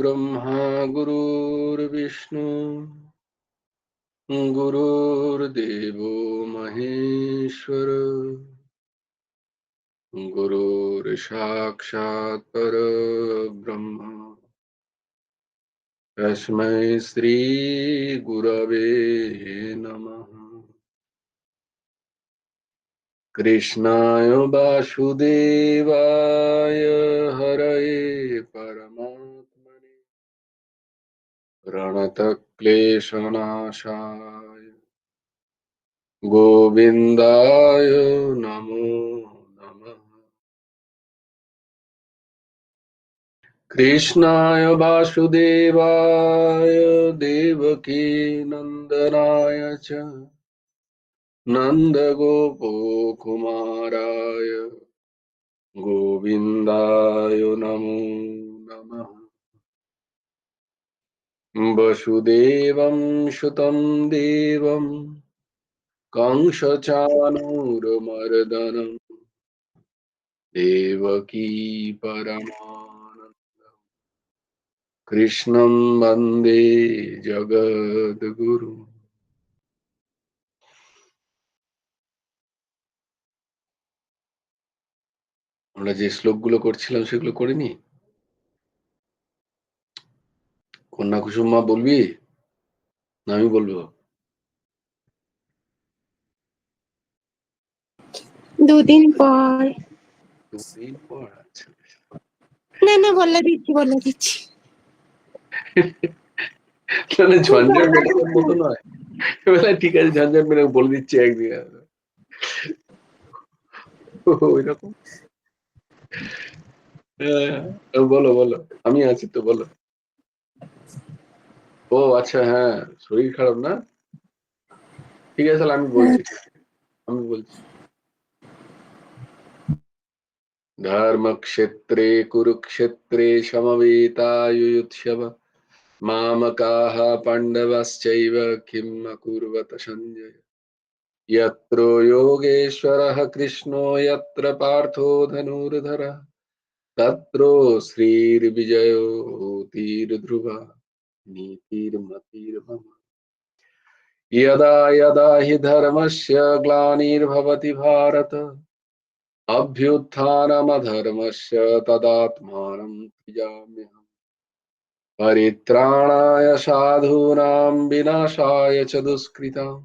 ब्रह्मा गुरुर्विष्णु गुरुर्देवो महेश्वर गुरुर्साक्षात् परब्रह्म तस्मै श्री गुरवे नमः। कृष्णाय वासुदेवाय हरये परमात्मने प्रणतक्लेशनाशाय गोविन्दाय नमो नमः। कृष्णाय वासुदेवाय देवकी नन्दनाय च नन्दगोपकुमाराय गोविन्दाय नमो नमः। वसुदेवं सुतं देवं कंसचाणूरमर्दनं देवकी परमानन्दं कृष्णं वन्दे जगद्गुरुम्। আমরা যে শ্লোকগুলো করছিলাম সেগুলো করিনি? কন্যা কুসুম মা বলবি না আমি বলবো? দুদিন পর। দুদিন পর? আচ্ছা, না না বলে দিচ্ছি তাহলে ঝঞ্ঝাট মেটানোর মতো নয়। ঠিক আছে, ঝঞ্ঝাট মেটানো বলে দিচ্ছি একদিন। ওইরকম বলো বলো, আমি আছি তো, বলো। ও আচ্ছা, হ্যাঁ, শরীর খারাপ না? ঠিক আছে, তাহলে আমি বলছি। ধর্মক্ষেত্রে কুরুক্ষেত্রে সমবেতাयुयुत्सव मामकाः पाण्डवश्चैव किम् अकुर्वत सञ्जय। यत्र योगेश्वरः कृष्णो यत्र पार्थो धनुर्धरः तत्र श्रीर्विजयो तीर्ध्रुवः नीतिर्मतिर्मम। यदा यदा हि धर्मस्य ग्लानिर्भवति भारत अभ्युत्थानमधर्मस्य तदात्मानं सृजाम्यहम्। परित्राणाय साधूनां विनाशाय च दुष्कृताम्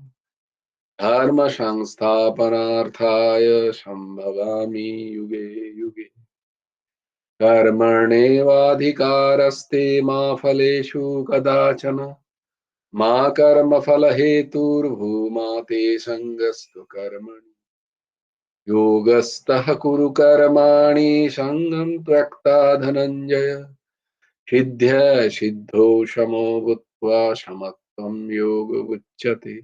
धर्म संस्थापनार्थाय संभवामि युगे युगे। कर्मण्येवाधिकारस्ते मा फलेषु कदाचन मा कर्मफलहेतुर्भूमा ते सङ्गस्तु कर्मणि। योगस्थः कुरु कर्माणि सङ्गं त्यक्ता धनञ्जय सिद्ध्या सिद्धौ समो भूत्वा समत्वं योग उच्यते।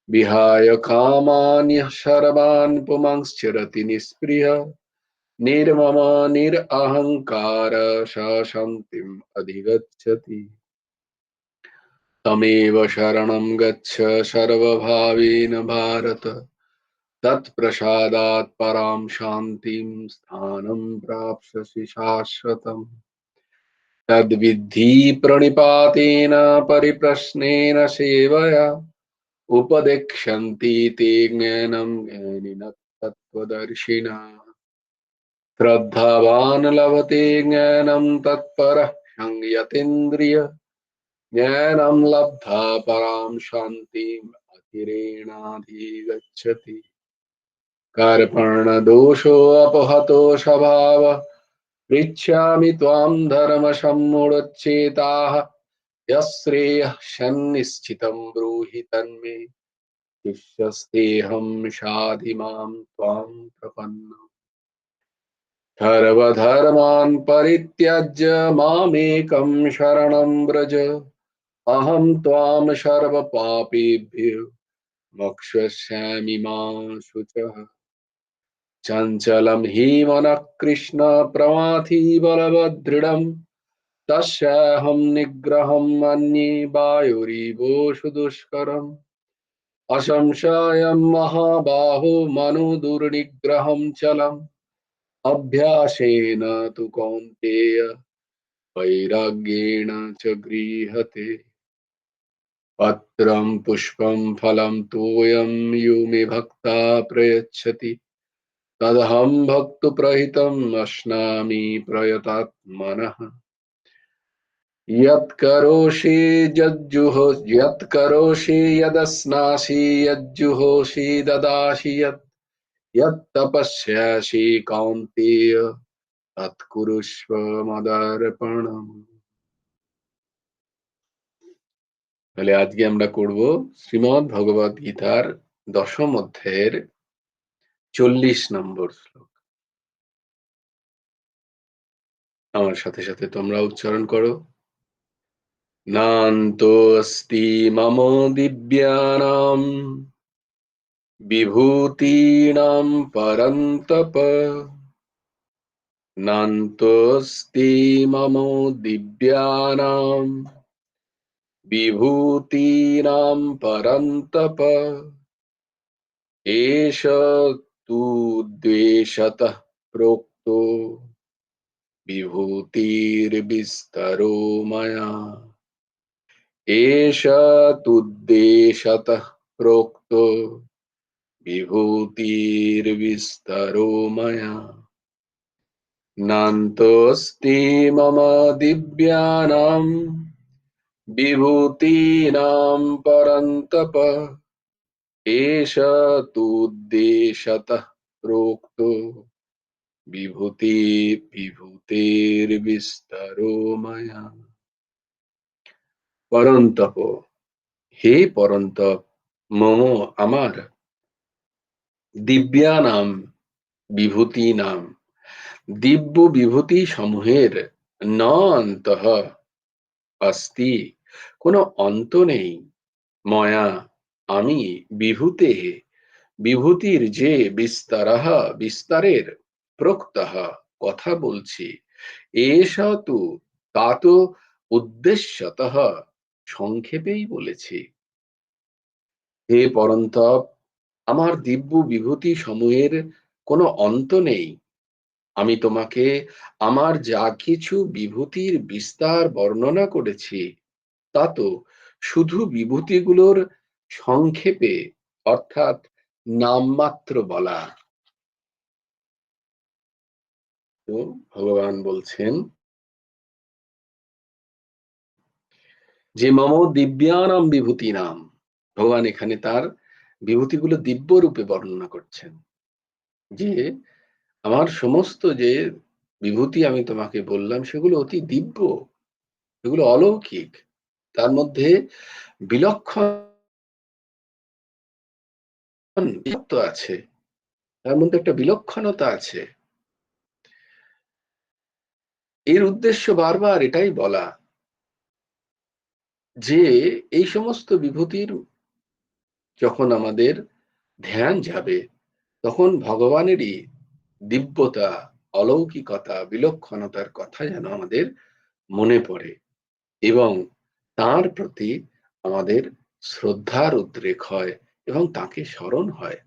विहाय कामान्यः सर्वान् पुमांश्चरति निःस्पृहः निर्ममो निरहङ्कार स शान्तिम् अधिगच्छति। तमेव शरणं गच्छ सर्वभावेन भारत तत्प्रसादात् परां शान्तिं स्थानं प्राप्स्यसि शाश्वतम्। तद्विद्धि प्रणिपातेन परिप्रश्नेन सेवया उपदेक्ष्यन्ति ते ज्ञानं ज्ञानिनः तत्त्वदर्शिनः। श्रद्धावान् लभते ज्ञानं तत्परः संयतेन्द्रिय ज्ञानं लब्धा परां शान्तिम् अचिरेणाधिगच्छति। कर्पणदोषोऽपहतो स्वभावः पृच्छामि त्वां धर्मसम्मूढचेताः यश्रेयः सन्निश्चितं ब्रूहि तन्मे शिष्यस्तेऽहं शाधि मां त्वां प्रपन्नम्। सर्वधर्मान् परित्यज्य मामेकं शरणं व्रज अहं त्वां सर्वपापेभ्यो मोक्षयिष्यामि मा शुचः। चञ्चलं हि मनः कृष्ण प्रमाथि बलवदृढम् तस्याहं निग्रहं मन्ये वायुरिवोषु दुष्करम्। असंशयं महाबाहो मनो दुर्निग्रहं चलम् अभ्यासेन तु कौन्तेय वैराग्येण च गृह्यते पत्रं पुष्पं फलं तोयं यो मे भक्ता प्रयच्छति तदहं भक्तप्रहितम् अश्नामि प्रयतात्मनः यत्करोषि यदस्नासि यज्जुहोषि ददासि यत्तपस्यासि कौन्तेय तत्कुरुष्व मदर्पणम्। তাহলে আজকে আমরা করব শ্রীমদ্ ভগবদ গীতার দশম অধ্যায়ের 40 নম্বর শ্লোক। আমার সাথে সাথে তোমরা উচ্চারণ করো। নান্তস্তি মম দিব্যানাম বিভূতিনাম পরন্তপ নান্তস্তি মম দিব্যানাম বিভূতিনাম পরন্তপ एष तु द्वेषतः प्रोक्तो विभूतिर्विस्तरो मया एष तु द्वेषतः प्रोक्तो विभूतिर्विस्तरो मया नान्तोऽस्ति मम दिव्यानां विभूतीनां परन्तप एष तु द्वेषतः प्रोक्तो विभूतिर्विस्तरो मया। পরন্তপ, হে পরন্তপ, মম আমার, দিব্যানাম বিভূতি নাম দিব্য বিভূতি সমূহের ন অন্তঃ অস্তি কোনো অন্ত নেই, ময়া আমি, বিভূতে বিভূতির যে বিস্তারঃ বিস্তারের, প্রোক্তঃ কথা বলছি, এষা তু তা তো উদ্দেশ্যতঃ সংক্ষেপেই বলেছি। হে পরন্তপ, আমার দিব্য বিভূতি সমূহের কোনো অন্ত নেই। আমি তোমাকে আমার যা কিছু বিভূতির বিস্তার বর্ণনা করেছি তা তো শুধু বিভূতিগুলোর সংক্ষেপে অর্থাৎ নামমাত্র বলা। তো ভগবান বলছেন যে মম দিব্যানাম বিভূতি নাম, ভগবান এখানে তার বিভূতিগুলো দিব্য রূপে বর্ণনা করছেন যে আমার সমস্ত যে বিভূতি আমি তোমাকে বললাম সেগুলো অতি দিব্য, এগুলো অলৌকিক, তার মধ্যে বিলক্ষণ আছে, তার মধ্যে একটা বিলক্ষণতা আছে। এর উদ্দেশ্য বারবার এটাই বলা যে এই সমস্ত বিভূতির যখন আমাদের ধ্যান যাবে তখন ভগবানেরই দিব্যতা, অলৌকিকতা, বিলক্ষণতার কথা যেন আমাদের মনে পড়ে এবং তার প্রতি আমাদের শ্রদ্ধার উদ্রেক হয় এবং তাকে স্মরণ হয়।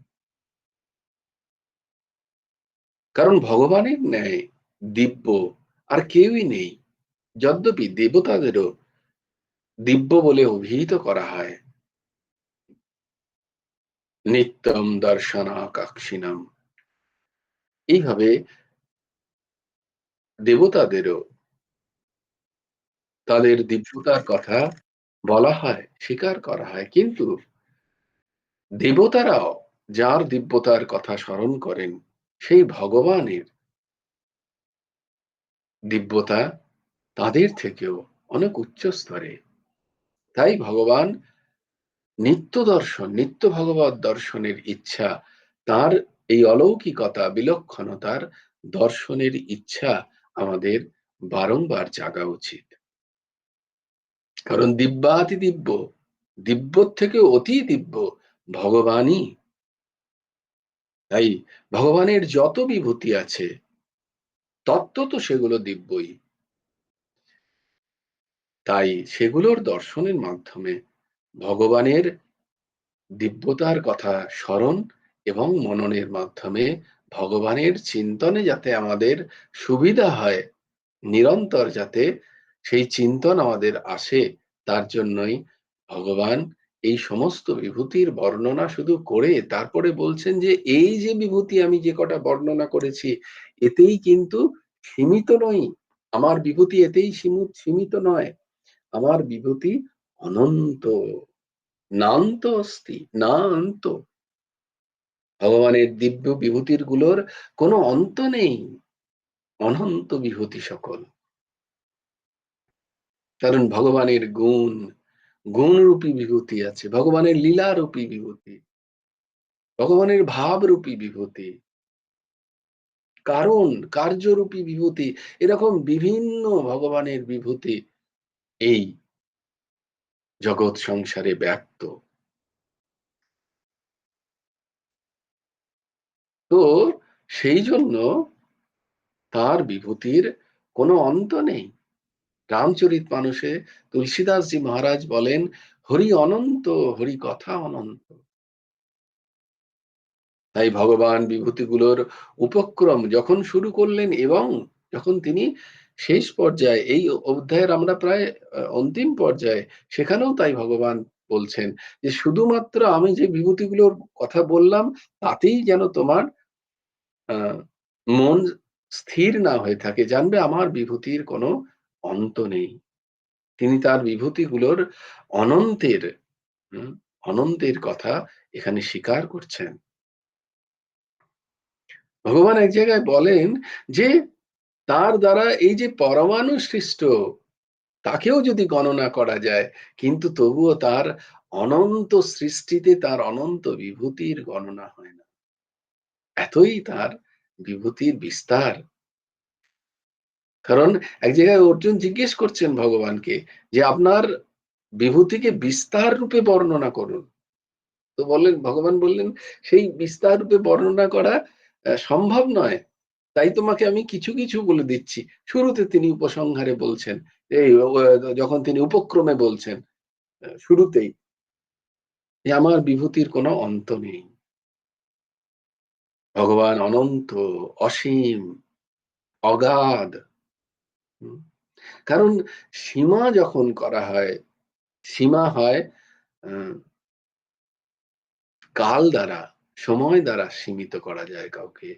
কারণ ভগবানের ন্যায় দিব্য আর কেউই নেই, যদ্যপি দেবতাদেরও দিব্য বলে অভিহিত করা হয়। নিত্যম দর্শনাকাঙ্ক্ষিনাম, এইভাবে দেবতাদেরও তাদের দিব্যতার কথা বলা হয়, স্বীকার করা হয়, কিন্তু দেবতারাও যার দিব্যতার কথা স্মরণ করেন সেই ভগবানের দিব্যতা তাদের থেকেও অনেক উচ্চ স্তরে। তাই ভগবান নিত্য দর্শন, নিত্য ভগবত দর্শনের ইচ্ছা, তার এই অলৌকিকতা, বিলক্ষণতার দর্শনের ইচ্ছা আমাদের বারংবার জাগা উচিত। কারণ দিব্যাতি দিব্য, দিব্য থেকে অতি দিব্য ভগবানই। তাই ভগবানের যত বিভূতি আছে তত্ত্ব তো সেগুলো দিব্যই। তাই সেগুলোর দর্শনের মাধ্যমে ভগবানের দিব্যতার কথা স্মরণ এবং মননের মাধ্যমে ভগবানের চিন্তনে যাতে আমাদের সুবিধা হয়, নিরন্তর যাতে সেই চিন্তন আমাদের আসে, তার জন্যই ভগবান এই সমস্ত বিভূতির বর্ণনা শুধু করে তারপরে বলছেন যে এই যে বিভূতি আমি যে কটা বর্ণনা করেছি এতেই কিন্তু সীমিত নই। আমার বিভূতি এতেই সীমিত নয়। আমার বিভূতি অনন্ত, নান্ত অস্তি, না অন্ত। ভগবানের দিব্য বিভূতির গুলোর কোনো অন্ত নেই, অনন্ত বিভূতি সকল। কারণ ভগবানের গুণ, গুণরূপী বিভূতি আছে, ভগবানের লীলারূপী বিভূতি, ভগবানের ভাবরূপী বিভূতি, কারণ কার্যরূপী বিভূতি, এরকম বিভিন্ন ভগবানের বিভূতি এই জগৎ সংসারে ব্যক্ত। তো সেই জন্য তার বিভূতির কোনো অন্ত নেই। রামচরিত মানুষে তুলসীদাসজি মহারাজ বলেন, হরি অনন্ত, হরি কথা অনন্ত। তাই ভগবান বিভূতিগুলোর উপক্রম যখন শুরু করলেন এবং যখন তিনি শেষ পর্যায়ে এই অধ্যায়ের আমরা প্রায় অন্তিম পর্যায়ে, সেখানেও তাই ভগবান বলছেন যে শুধুমাত্র আমি যে বিভূতিগুলোর কথা বললাম তাতেই যেন তোমার মন স্থির না হয়ে থাকে, জানবে আমার বিভূতির কোনো অন্ত নেই। তিনি তার বিভূতিগুলোর অনন্তের অনন্তের কথা এখানে স্বীকার করছেন। ভগবান এক জায়গায় বলেন যে তার দ্বারা এই যে পরমাণু সৃষ্ট তাকেও যদি গণনা করা যায় কিন্তু তবুও তার অনন্ত সৃষ্টিতে তার অনন্ত বিভূতির গণনা হয় না। এতই তার বিভূতির বিস্তার। কারণ এক জায়গায় অর্জুন জিজ্ঞেস করছেন ভগবানকে যে আপনার বিভূতিকে বিস্তার রূপে বর্ণনা করুন। তো বললেন, ভগবান বললেন সেই বিস্তার রূপে বর্ণনা করা সম্ভব নয়। তাই তোমাকে আমি কিছু কিছু বলে দিচ্ছি। শুরুতে তিনি উপসংহারে বলছেন, এই যখন তিনি উপক্রমে বলছেন শুরুতেই যে আমার বিভূতির কোনো অন্ত নেই। ভগবান অনন্ত, অসীম, অগাধ। হুম, কারণ সীমা যখন করা হয়, সীমা হয় কাল দ্বারা, সময় দ্বারা সীমিত করা যায় কাউকে,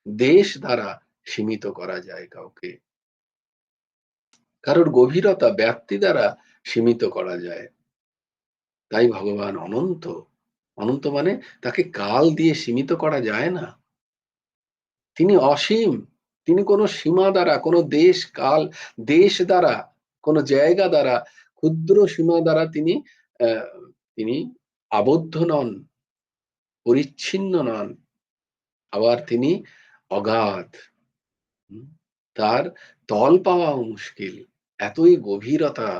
দেশ দ্বারা সীমিত করা যায় কাউকে, কারোর গভীরতা ব্যাপ্তি দ্বারা সীমিত করা যায়। তাই ভগবান অনন্ত। অনন্ত মানে তাকে কাল দিয়ে সীমিত করা যায় না। তিনি অসীম। তিনি কোনো সীমা দ্বারা, কোনো দেশ কাল, দেশ দ্বারা, কোনো জায়গা দ্বারা, ক্ষুদ্র সীমা দ্বারা তিনি তিনি আবদ্ধ নন, পরিচ্ছিন্ন নন। আবার তিনি অগাধ। তার তল পাওয়াও মুশকিল। এতই গভীরতা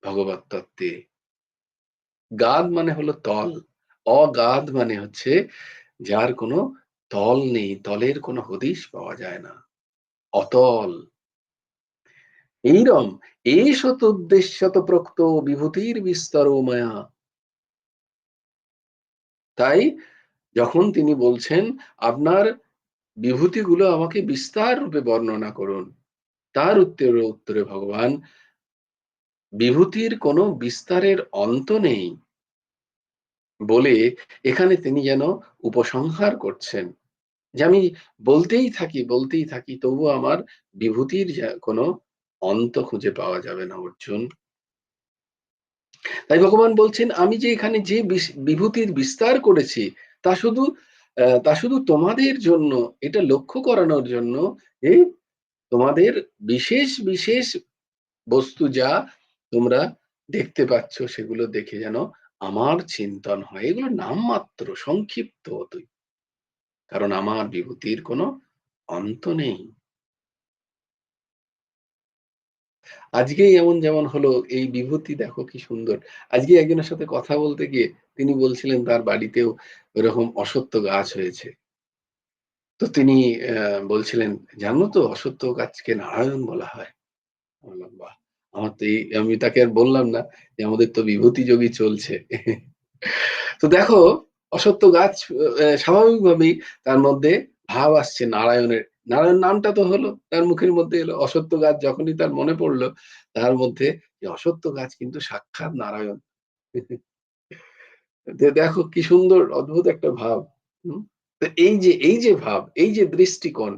ভগবত তত্ত্বে। গাদ মানে হলো তল, অগাধ মানে হচ্ছে যার কোনো তল নেই, তলের কোনো হদিশ পাওয়া যায় না, অতল। এইরম এষত উদ্দেশ্যত প্রক্ত বিভূতির বিস্তর মায়া। তাই যখন তিনি বলছেন আপনার বিভূতিগুলো আমাকে বিস্তার রূপে বর্ণনা করুন, তার উত্তরে ভগবান বিভূতির কোনো বিস্তারের অন্ত নেই বলে এখানে তিনি যেন উপসংহার করছেন যে আমি বলতেই থাকি তবুও আমার বিভূতির কোনো অন্ত খুঁজে পাওয়া যাবে না অর্জুন। তাই ভগবান বলছেন আমি যে এখানে যে বিভূতির বিস্তার করেছি তা শুধু তোমাদের জন্য, এটা লক্ষ্য করানোর জন্য যে তোমাদের বিশেষ বিশেষ বস্তু যা তোমরা দেখতে পাচ্ছ সেগুলো দেখে যেন আমার চিন্তন হয়। এগুলো নামমাত্র, সংক্ষিপ্ত অতই, কারণ আমার বিভূতির কোনো অন্ত নেই। আজকেই এমন যেমন হলো, এই বিভূতি দেখো কি সুন্দর। আজকে একজনের সাথে কথা বলতে গিয়ে তিনি বলছিলেন তার বাড়িতেও ওরকম অশ্বত্থ গাছ হয়েছে। তো তিনি বলছিলেন, জানো তো অশ্বত্থ গাছকে নারায়ণ বলা হয়। বললাম বাহ! আমার তো আমি তাকে আর বললাম না যে আমাদের তো বিভূতি যোগই চলছে। তো দেখো অশ্বত্থ গাছ স্বাভাবিকভাবেই তার মধ্যে ভাব আসছে নারায়ণের, নারায়ণ নামটা তো হলো, তার মুখের মধ্যে এলো। অশ্বত্থ গাছ যখনই তার মনে পড়লো, তার মধ্যে যে অশ্বত্থ গাছ কিন্তু সাক্ষাৎ নারায়ণ। দেখো কি সুন্দর অদ্ভুত একটা ভাব। হুম? তো এই যে ভাব, এই যে দৃষ্টিকোণ,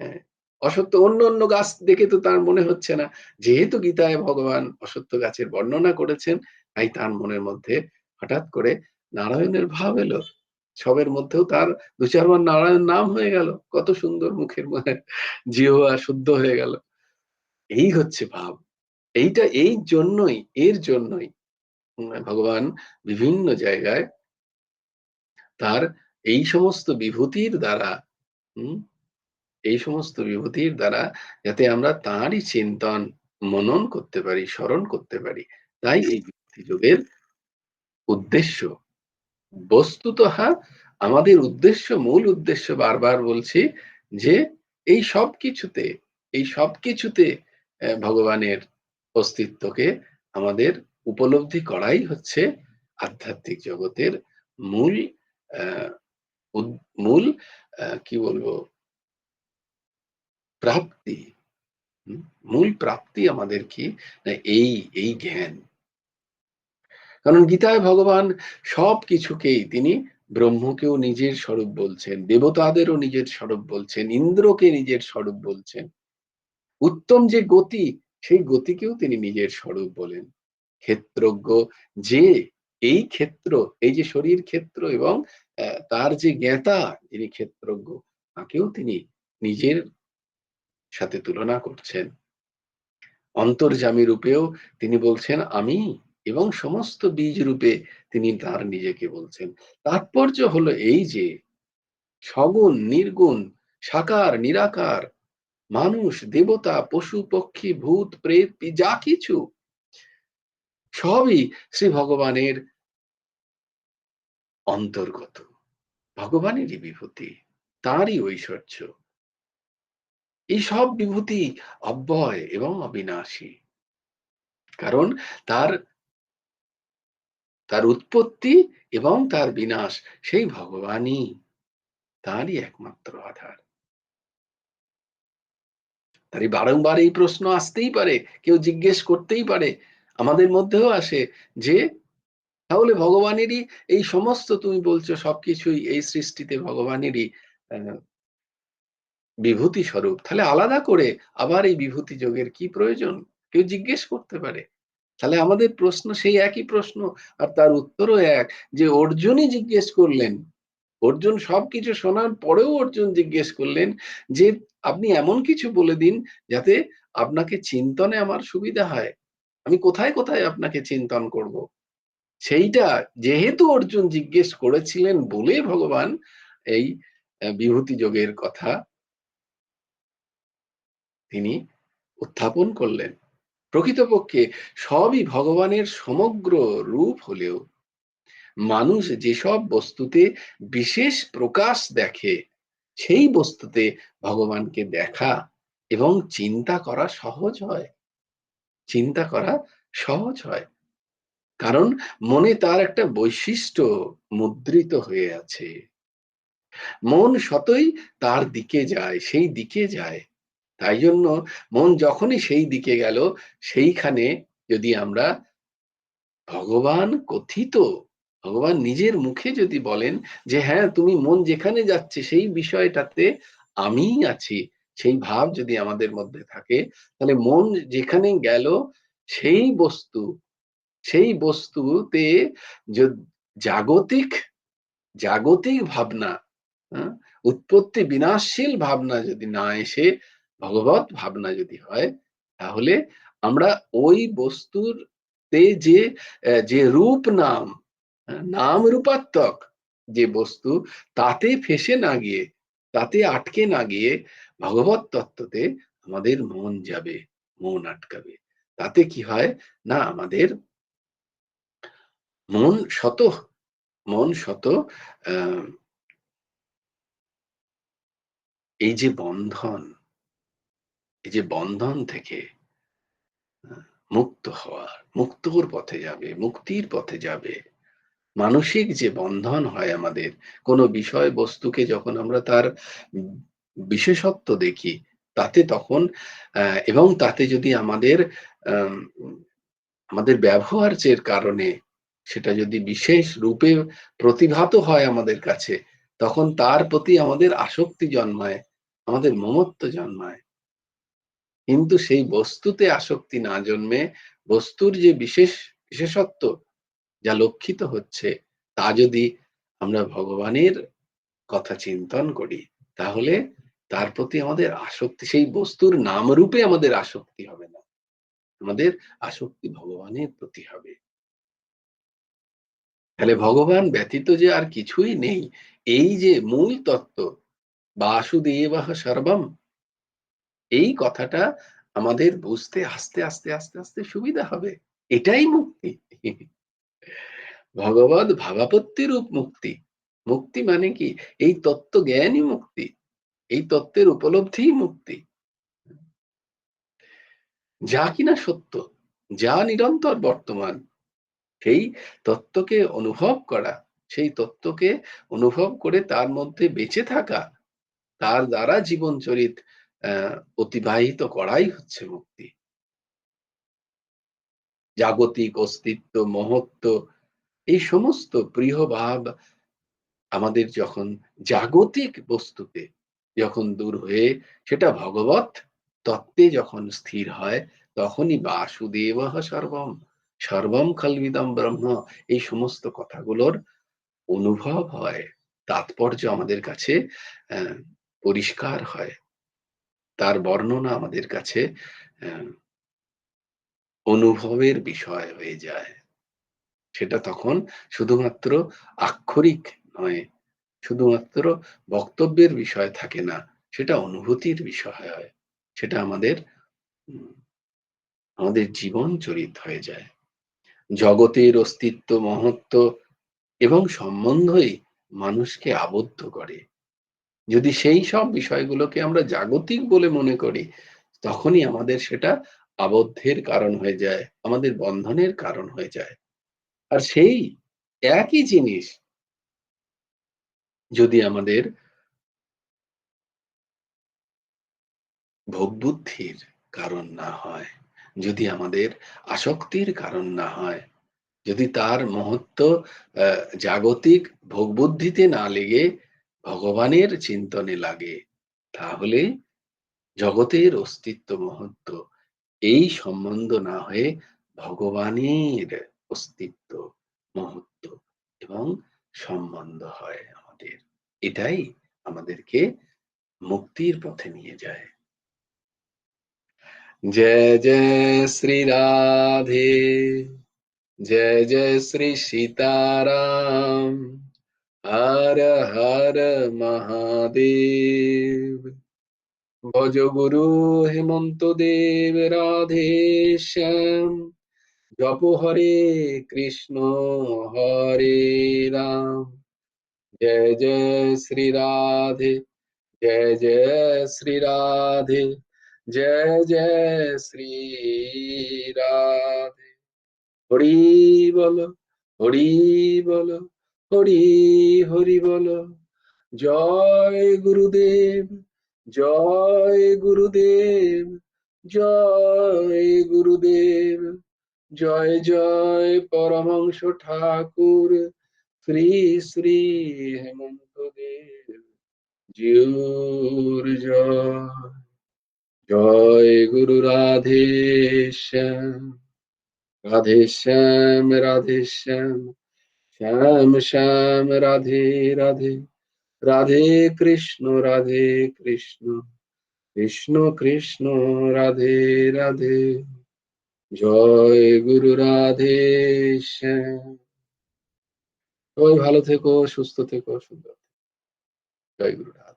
হ্যাঁ, অশ্বত্থ অন্য গাছ দেখে তো তার মনে হচ্ছে না। যেহেতু গীতায় ভগবান অশ্বত্থ গাছের বর্ণনা করেছেন, তাই তার মনের মধ্যে হঠাৎ করে নারায়ণের ভাব এলো। সবের মধ্যেও তার ২-৪ বার নারায়ণ নাম হয়ে গেল। কত সুন্দর মুখের মধ্যে জিহ্বা শুদ্ধ হয়ে গেল। এই হচ্ছে ভাব। এই জন্যই, এর জন্যই ভগবান বিভিন্ন জায়গায় তার এই সমস্ত বিভূতির দ্বারা, হুম, এই সমস্ত বিভূতির দ্বারা যাতে আমরা তাঁরই চিন্তন মনন করতে পারি, স্মরণ করতে পারি। তাই এই বিভূতি যোগের উদ্দেশ্য। বস্তুতঃ আমাদের উদ্দেশ্য, মূল উদ্দেশ্য বারবার বলছি যে এই সবকিছুতে ভগবানের অস্তিত্বকে আমাদের উপলব্ধি করাই হচ্ছে আধ্যাত্মিক জগতের মূল আহ, মূল কি বলবো, প্রাপ্তি। হুম? মূল প্রাপ্তি আমাদের কি? না এই জ্ঞান। কারণ গীতায় ভগবান সবকিছুকেই তিনি ব্রহ্মকেও নিজের স্বরূপ বলছেন, দেবতাদেরও নিজের স্বরূপ বলছেন, ইন্দ্রকে নিজের স্বরূপ বলছেন। উত্তম যে গতি, সেই গতিকেও তিনি নিজের স্বরূপ বলেন। ক্ষেত্রজ্ঞ যে, এই ক্ষেত্র, এই যে শরীর ক্ষেত্র এবং তার যে জ্ঞাতা যিনি ক্ষেত্রজ্ঞ, তাকেও তিনি নিজের সাথে তুলনা করছেন। অন্তর্যামী রূপেও তিনি বলছেন আমি, এবং সমস্ত বীজ রূপে তিনি তার নিজেকে বলছেন। তাৎপর্য হলো এই যে সগুণ নির্গুণ, সাকার নিরাকার, মানুষ দেবতা পশু পক্ষী ভূত প্রেত যা কিছু সবই শ্রী ভগবানের অন্তর্গত, ভগবানেরই বিভূতি, তাঁরই ঐশ্বর্য। এই সব বিভূতি অব্যয় এবং অবিনাশী। কারণ তার তার উৎপত্তি এবং তার বিনাশ সেই ভগবানই, তারই একমাত্র আধার। তাই বারংবার এই প্রশ্ন আসতেই পারে, কেউ জিজ্ঞেস করতেই পারে, আমাদের মধ্যেও আসে যে তাহলে ভগবানেরই এই সমস্ত, তুমি বলছো সবকিছুই এই সৃষ্টিতে ভগবানেরই বিভূতি স্বরূপ, তাহলে আলাদা করে আবার এই বিভূতি যোগের কি প্রয়োজন? কেউ জিজ্ঞেস করতে পারে। তাহলে আমাদের প্রশ্ন সেই একই প্রশ্ন, আর তার উত্তরও এক, যে অর্জুনই জিজ্ঞেস করলেন। অর্জুন সবকিছু শোনার পরেও অর্জুন জিজ্ঞেস করলেন যে আপনি এমন কিছু বলে দিন যাতে আপনাকে চিন্তনে আমার সুবিধা হয়, আমি কোথায় কোথায় আপনাকে চিন্তন করব। সেইটা যেহেতু অর্জুন জিজ্ঞেস করেছিলেন বলে ভগবান এই বিভূতি যোগের কথা তিনি উত্থাপন করলেন। প্রকৃতপক্ষে সবই ভগবানের সমগ্র রূপ হলেও মানুষ যেসব বস্তুতে বিশেষ প্রকাশ দেখে, সেই বস্তুতে ভগবানকে দেখা এবং চিন্তা করা সহজ হয়। চিন্তা করা সহজ হয়, কারণ মনে তার একটা বৈশিষ্ট্য মুদ্রিত হয়ে আছে। মন সতই তার দিকে যায়, সেই দিকে যায়। তাই জন্য মন যখনই সেই দিকে গেল, সেইখানে যদি আমরা ভগবান কথিত, ভগবান নিজের মুখে যদি বলেন যে হ্যাঁ তুমি মন যেখানে যাচ্ছে সেই বিষয়টাতে আমিই আছি, সেই ভাব যদি আমাদের মধ্যে থাকে, তাহলে মন যেখানে গেল সেই বস্তু, সেই বস্তুতে জাগতিক জাগতিক ভাবনা, হ্যাঁ, উৎপত্তি বিনাশশীল ভাবনা যদি না এসে ভগবত ভাবনা যদি হয়, তাহলে আমরা ওই বস্তুর তে যে যে রূপ নাম, নাম রূপাত্মক যে বস্তু, তাতে ফেসে না গিয়ে, তাতে আটকে না গিয়ে ভগবত তত্ত্বতে আমাদের মন যাবে, মন আটকাবে। তাতে কি হয় না, আমাদের মন শত মন শত আহ এই যে বন্ধন, এই যে বন্ধন থেকে মুক্ত হওয়ার, মুক্তর পথে যাবে, মুক্তির পথে যাবে। মানসিক যে বন্ধন হয় আমাদের, কোনো বিষয় বস্তুকে যখন আমরা তার বিশেষত্ব দেখি, তাতে তখন এবং তাতে যদি আমাদের আম আমাদের ব্যবহার্যের কারণে সেটা যদি বিশেষ রূপে প্রতিভাত হয় আমাদের কাছে, তখন তার প্রতি আমাদের আসক্তি জন্মায়, আমাদের মমত্ব জন্মায়। কিন্তু সেই বস্তুতে আসক্তি না জন্মে বস্তুর যে বিশেষত্ব যা লক্ষিত হচ্ছে, তা যদি আমরা ভগবানের কথা চিন্তন করি, তাহলে তার প্রতি আমাদের আসক্তি, সেই বস্তুর নামরূপে আমাদের আসক্তি হবে না, আমাদের আসক্তি ভগবানের প্রতি হবে। তাহলে ভগবান ব্যতীত যে আর কিছুই নেই, এই যে মূল তত্ত্ব, বাসুদেবঃ সর্বম, এই কথাটা আমাদের বুঝতে আস্তে আস্তে আস্তে আস্তে সুবিধা হবে। এটাই মুক্তি। ভগবদ ভাবাপত্তি রূপ মুক্তি। মুক্তি মানে কি? এই তত্ত্ব জ্ঞানই মুক্তি, এই তত্ত্বের উপলব্ধিই মুক্তি, যা কিনা সত্য, যা নিরন্তর বর্তমান, সেই তত্ত্বকে অনুভব করা, সেই তত্ত্বকে অনুভব করে তার মধ্যে বেঁচে থাকা, তার দ্বারা জীবন চরিত অতিবাহিত করাই হচ্ছে মুক্তি। জাগতিক অস্তিত্ব, মহত্ব, এই সমস্ত প্রিয় ভাব আমাদের যখন জাগতিক বস্তুতে যখন দূর হয়ে সেটা ভগবৎ তত্ত্বে যখন স্থির হয়, তখনই বাসুদেবঃ সর্বম, সর্বম খল্বিদম ব্রহ্ম, এই সমস্ত কথাগুলোর অনুভব হয়, তাৎপর্য আমাদের কাছে আহ, পরিষ্কার হয়, তার বর্ণনা আমাদের কাছে আহ, অনুভবের বিষয় হয়ে যায়। সেটা তখন শুধুমাত্র আক্ষরিক নয়, শুধুমাত্র বক্তব্যের বিষয় থাকে না, সেটা অনুভূতির বিষয় হয়, সেটা আমাদের উম, আমাদের জীবন চরিত হয়ে যায়। জগতের অস্তিত্ব, মহত্ব এবং সম্বন্ধই মানুষকে আবদ্ধ করে। যদি সেই সব বিষয়গুলোকে আমরা জাগতিক বলে মনে করি, তখনই আমাদের সেটা আবদ্ধের কারণ হয়ে যায়, আমাদের বন্ধনের কারণ হয়ে যায়। আর সেই একই জিনিস যদি আমাদের ভোগবুদ্ধির কারণ না হয়, যদি আমাদের আসক্তির কারণ না হয়, যদি তার মহত্ব জাগতিক ভোগবুদ্ধিতে না লেগে ভগবানের চিন্তনে লাগে, তাহলে জগতের অস্তিত্ব, মহত্ব, এই সম্বন্ধ না হয়ে ভগবানের অস্তিত্ব, মহত্ব এবং সম্বন্ধ হয় আমাদের। এটাই আমাদেরকে মুক্তির পথে নিয়ে যায়। जय जय श्री राधे, जय जय श्री सीताराम, हर हर महादेव। भज गुरु हेमंत देव राधे श्याम, जप हरे कृष्ण हरे राम। जय जय श्री राधे, जय जय श्री राधे, जय जय श्री राधे। হরি বল, হরি বল, হরি হরি বল। জয় গুরুদেব, জয় গুরুদেব, জয় গুরুদেব। জয় জয় পরমহংস ঠাকুর শ্রী শ্রী হেমন্ত দেব জিউর জয়। জয় গুরু রাধে শ্যাম, রাধে শ্যাম, রাধে শ্যাম, শ্যাম শ্যাম রাধে রাধে, রাধে কৃষ্ণ, রাধে কৃষ্ণ, কৃষ্ণ কৃষ্ণ রাধে রাধে। জয় গুরু রাধে শ্যাম। সবাই ভালো থেকো, সুস্থ থেকো, সুন্দর থেকো। জয় গুরু রাধে।